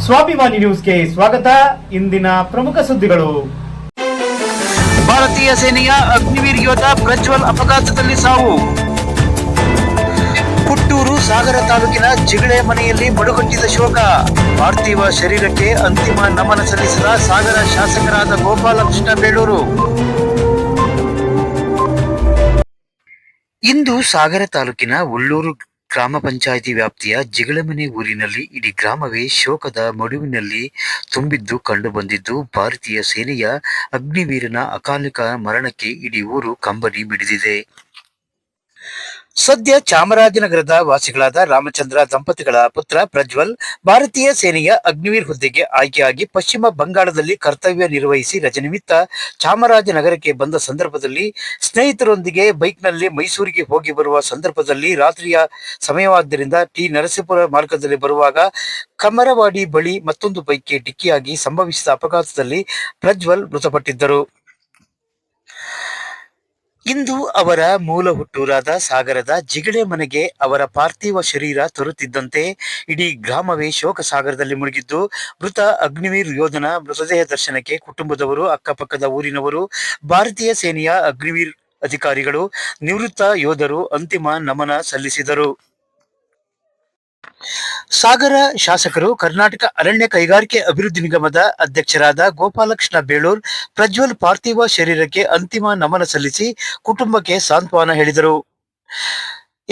ಸ್ವಾಭಿಮಾನಿ ನ್ಯೂಸ್ಗೆ ಸ್ವಾಗತ. ಇಂದಿನ ಪ್ರಮುಖ ಸುದ್ದಿಗಳು. ಭಾರತೀಯ ಸೇನೆಯ ಅಗ್ನಿವೀರ್ ಯೋಧ ಪ್ರಜ್ವಲ್ ಅಪಘಾತದಲ್ಲಿ ಸಾವು. ಪುಟ್ಟೂರು ಸಾಗರ ತಾಲೂಕಿನ ಜಿಗಳೆ ಮನೆಯಲ್ಲಿ ಮಡುಗಟ್ಟಿದ ಶೋಕ. ಪಾರ್ಥಿವ ಶರೀರಕ್ಕೆ ಅಂತಿಮ ನಮನ ಸಲ್ಲಿಸಿದ ಸಾಗರ ಶಾಸಕರಾದ ಗೋಪಾಲಕೃಷ್ಣ ಬೇಳೂರು. ಇಂದು ಸಾಗರ ತಾಲೂಕಿನ ಉಳ್ಳೂರು ಗ್ರಾಮ ಪಂಚಾಯಿತಿ ವ್ಯಾಪ್ತಿಯ ಜಿಗಳಮನೆ ಊರಿನಲ್ಲಿ ಇಡೀ ಗ್ರಾಮವೇ ಶೋಕದ ಮಡುವಿನಲ್ಲಿ ತುಂಬಿದ್ದು ಕಂಡುಬಂದಿದ್ದು, ಭಾರತೀಯ ಸೇನೆಯ ಅಗ್ನಿವೀರನ ಅಕಾಲಿಕ ಮರಣಕ್ಕೆ ಇಡೀ ಊರು ಕಂಬನಿ ಮಿಡಿದಿದೆ. ಸದ್ಯ ಚಾಮರಾಜನಗರದ ವಾಸಿಗಳಾದ ರಾಮಚಂದ್ರ ದಂಪತಿಗಳ ಪುತ್ರ ಪ್ರಜ್ವಲ್ ಭಾರತೀಯ ಸೇನೆಯ ಅಗ್ನಿವೀರ್ ಹುದ್ದೆಗೆ ಆಯ್ಕೆಯಾಗಿ ಪಶ್ಚಿಮ ಬಂಗಾಳದಲ್ಲಿ ಕರ್ತವ್ಯ ನಿರ್ವಹಿಸಿ ರಜೆ ನಿಮಿತ್ತ ಚಾಮರಾಜನಗರಕ್ಕೆ ಬಂದ ಸಂದರ್ಭದಲ್ಲಿ ಸ್ನೇಹಿತರೊಂದಿಗೆ ಬೈಕ್ನಲ್ಲಿ ಮೈಸೂರಿಗೆ ಹೋಗಿ ಬರುವ ಸಂದರ್ಭದಲ್ಲಿ ರಾತ್ರಿಯ ಸಮಯವಾದ್ದರಿಂದ ಟಿ ನರಸೀಪುರ ಮಾರ್ಗದಲ್ಲಿ ಬರುವಾಗ ಕಮರವಾಡಿ ಬಳಿ ಮತ್ತೊಂದು ಬೈಕ್ಗೆ ಡಿಕ್ಕಿಯಾಗಿ ಸಂಭವಿಸಿದ ಅಪಘಾತದಲ್ಲಿ ಪ್ರಜ್ವಲ್ ಮೃತಪಟ್ಟಿದ್ದರು. ಇಂದು ಅವರ ಮೂಲ ಹುಟ್ಟೂರಾದ ಸಾಗರದ ಜಿಗಳೆ ಮನೆಗೆ ಅವರ ಪಾರ್ಥಿವ ಶರೀರ ತರುತ್ತಿದ್ದಂತೆ ಇಡೀ ಗ್ರಾಮವೇ ಶೋಕ ಸಾಗರದಲ್ಲಿ ಮುಳುಗಿದ್ದು, ಮೃತ ಅಗ್ನಿವೀರ್ ಯೋಧನ ಮೃತದೇಹ ದರ್ಶನಕ್ಕೆ ಕುಟುಂಬದವರು, ಅಕ್ಕಪಕ್ಕದ ಊರಿನವರು, ಭಾರತೀಯ ಸೇನೆಯ ಅಗ್ನಿವೀರ್ ಅಧಿಕಾರಿಗಳು, ನಿವೃತ್ತ ಯೋಧರು ಅಂತಿಮ ನಮನ ಸಲ್ಲಿಸಿದರು. ಸಾಗರ ಶಾಸಕರು, ಕರ್ನಾಟಕ ಅರಣ್ಯ ಕೈಗಾರಿಕೆ ಅಭಿವೃದ್ಧಿ ನಿಗಮದ ಅಧ್ಯಕ್ಷರಾದ ಗೋಪಾಲಕೃಷ್ಣ ಬೇಳೂರ್ ಪ್ರಜ್ವಲ್ ಪಾರ್ಥಿವ ಶರೀರಕ್ಕೆ ಅಂತಿಮ ನಮನ ಸಲ್ಲಿಸಿ ಕುಟುಂಬಕ್ಕೆ ಸಾಂತ್ವನ ಹೇಳಿದರು.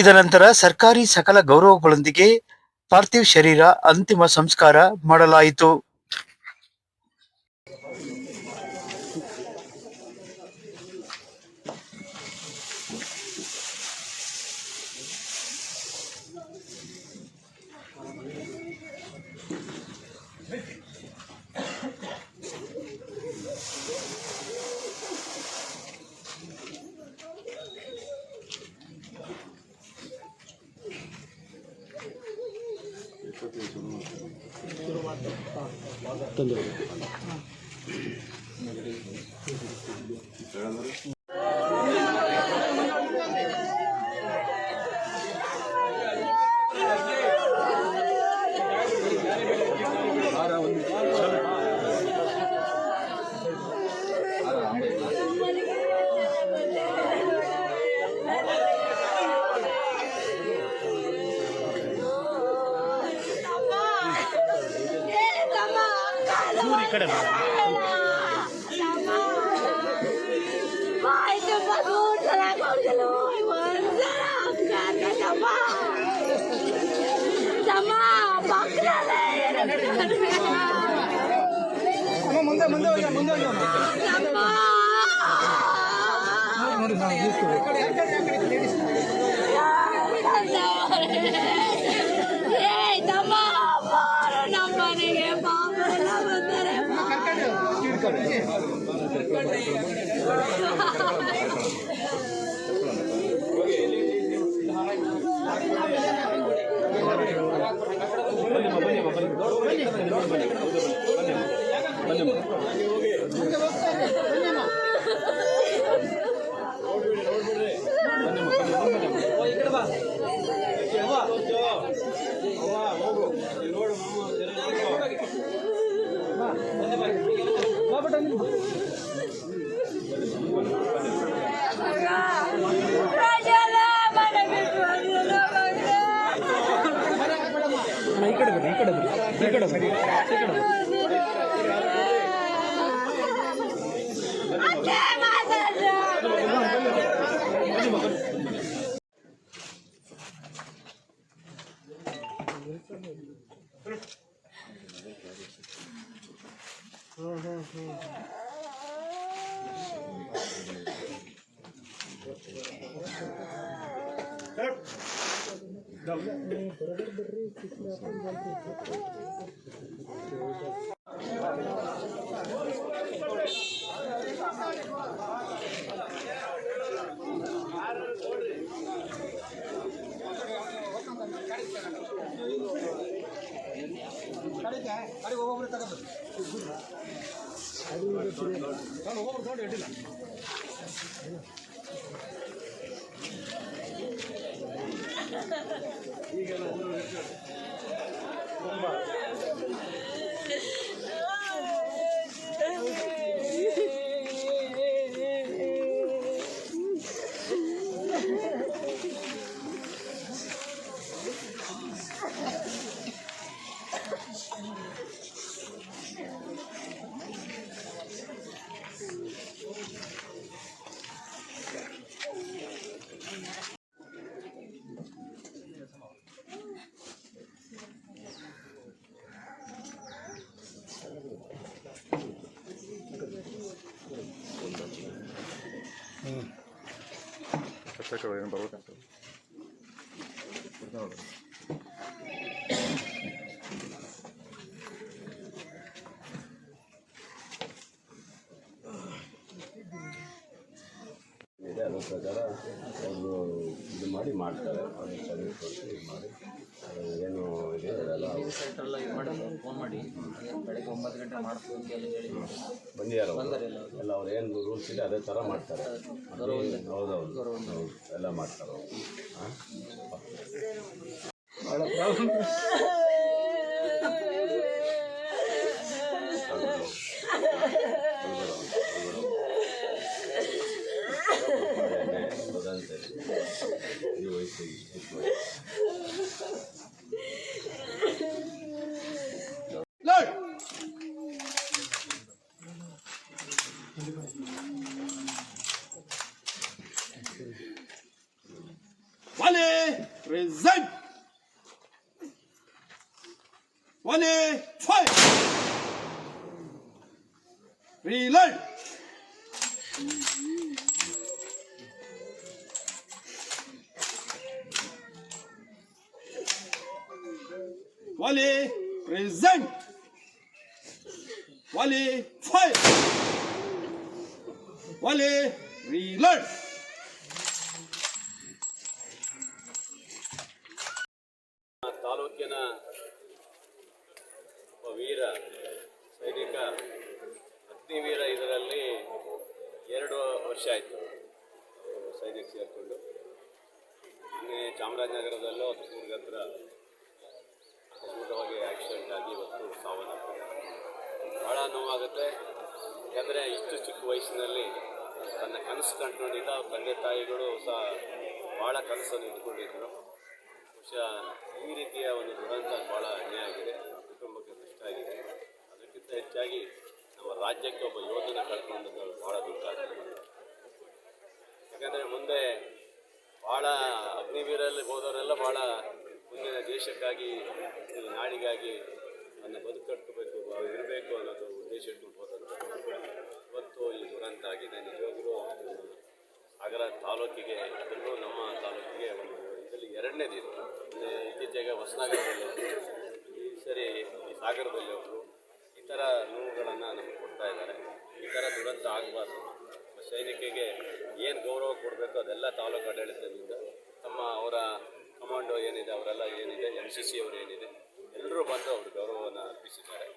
ಇದನಂತರ ಸರ್ಕಾರಿ ಸಕಲ ಗೌರವಗಳೊಂದಿಗೆ ಪಾರ್ಥಿವ ಶರೀರ ಅಂತಿಮ ಸಂಸ್ಕಾರ ಮಾಡಲಾಯಿತು. ವರ್ಷಕ್ಕೆ ಏನು ಬರ್ಬೇಕಂತ ಇದೆ ಅದರ ಪ್ರಕಾರ ಅವರು ಇದು ಮಾಡಿ ಮಾಡ್ತಾರೆ ಅವ್ರಿಗೆ ಸರ್ವಿಸ್ ಕೊಟ್ಟು ಇದು ಮಾಡಿ ಏನು ಇದೆ ಅದೆಲ್ಲ ಸೆಂಟ್ರೆಲ್ಲ ಇದು ಮಾಡಿ ಫೋನ್ ಮಾಡಿ ಬೆಳಗ್ಗೆ 9 ಗಂಟೆ ಮಾಡ್ತೀವಿ ಅಂತ ಹೇಳಿ ಬಂದಿದ್ದಾರೆ ಎಲ್ಲ ಅವ್ರು ಏನು ರೂಲ್ಸ್ ಇದೆ ಅದೇ ಥರ ಮಾಡ್ತಾರೆ. ಹೌದೌದು ಎಲ್ಲ ಮಾಡ್ತಾರೆ ಅವರು. ಈ ವಯಸ್ಸಿಗೆ Wale, present. Wale, fight. Reload. Wale, present. Wale, fight. Wale, reload. ತಾಲೂಕಿನ ಒಬ್ಬ ವೀರ ಸೈನಿಕ ಅಗ್ನಿವೀರ ಇದರಲ್ಲಿ 2 ವರ್ಷ ಆಯಿತು ಸೈನಿಕ ಸೇರಿಕೊಂಡು. ನಿನ್ನೆ ಚಾಮರಾಜನಗರದಲ್ಲೂ ಕೂರ್ಗ್ ಹತ್ರ ಅದ್ಭುತವಾಗಿ ಆಕ್ಸಿಡೆಂಟ್ ಆಗಿ ಇವತ್ತು ಸಾವನ್ನಪ್ಪಿದ್ದಾರೆ. ಭಾಳ ನೋವಾಗುತ್ತೆ. ಯಾಕಂದರೆ ಇಷ್ಟು ಚಿಕ್ಕ ವಯಸ್ಸಿನಲ್ಲಿ ತನ್ನ ಕನಸು ಕಂಡುಕೊಂಡಿದ್ದ ಅವ್ರ ತಂದೆ ತಾಯಿಗಳು ಸಹ ಭಾಳ ಕನಸನ್ನು ಇಟ್ಕೊಂಡಿದ್ದರು. ಬಹುಶಃ ಈ ರೀತಿಯ ಒಂದು ದುರಂತ ಭಾಳ ಅನ್ಯಾಯ ಆಗಿದೆ, ಕುಟುಂಬಕ್ಕೆ ಕಷ್ಟ ಆಗಿದೆ. ಅದಕ್ಕಿಂತ ಹೆಚ್ಚಾಗಿ ನಮ್ಮ ರಾಜ್ಯಕ್ಕೆ ಒಬ್ಬ ಯೋಧನ ಕಳ್ಕೊಂಡದ್ದು ಭಾಳ ದುಃಖ ಆಗ್ತದೆ. ಯಾಕಂದರೆ ಮುಂದೆ ಭಾಳ ಅಗ್ನಿವೀರಲ್ಲಿ ಹೋದವರೆಲ್ಲ ಭಾಳ ಮುಂದಿನ ದೇಶಕ್ಕಾಗಿ ಈ ನಾಡಿಗಾಗಿ ನನ್ನ ಬದುಕಟ್ಟಬೇಕು ಇರಬೇಕು ಅನ್ನೋದು ಉದ್ದೇಶ ಇಟ್ಕೊಂಡು ಹೋದಂಥದ್ದು. ಇವತ್ತು ಈ ದುರಂತ ಆಗಿದೆ. ನಿಜವಾಗ್ಲೂ ಸಾಗರ ತಾಲೂಕಿಗೆ, ಅದರಲ್ಲೂ ನಮ್ಮ ತಾಲೂಕಿಗೆ ಒಂದು ಇದರಲ್ಲಿ 2ನೇದು ಇದು. ಇತ್ತೀಚೆಗೆ ಹೊಸನಗರದಲ್ಲಿ ಈ ಸರಿ ಈ ಸಾಗರದಲ್ಲಿ ಒಬ್ಬರು ಈ ಥರ ನೋವುಗಳನ್ನು ನಮಗೆ ಕೊಡ್ತಾ ಇದ್ದಾರೆ. ಈ ಥರ ದುರಂತ ಆಗಬಾರ್ದು. ಸೈನಿಕರಿಗೆ ಏನು ಗೌರವ ಕೊಡಬೇಕು ಅದೆಲ್ಲ ತಾಲೂಕು ಆಡಳಿತದಿಂದ ಅವರ ಕಮಾಂಡೋ ಏನಿದೆ ಅವರೆಲ್ಲ ಏನಿದೆ, MCC ಅವರು ಏನಿದೆ ಎಲ್ಲರೂ ಬಂದು ಅವರು ಗೌರವವನ್ನು ಅರ್ಪಿಸಿದ್ದಾರೆ.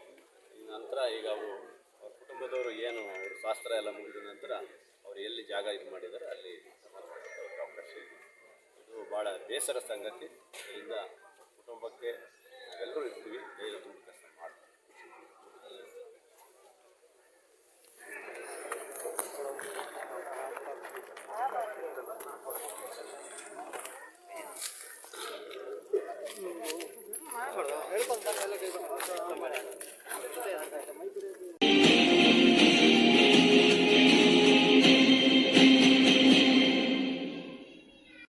ಈ ನಂತರ ಈಗ ಅವರು ಅವ್ರ ಕುಟುಂಬದವರು ಏನು ಅವರು ಶಾಸ್ತ್ರ ಎಲ್ಲ ಮುಗಿದ ನಂತರ ಅವರು ಎಲ್ಲಿ ಜಾಗ ಇದು ಮಾಡಿದ್ದಾರೆ ಅಲ್ಲಿ ಅವಕಾಶ ಇದೆ. ಇದು ಭಾಳ ಬೇಸರ ಸಂಗತಿ. ಇದರಿಂದ ಕುಟುಂಬಕ್ಕೆ ಎಲ್ಲರೂ ಇರ್ತೀವಿ, ಧೈರ್ಯ ತುಂಬ ಕೆಲಸ ಮಾಡ್ತೀವಿ. ಹೇಳ್ಕೊಂತ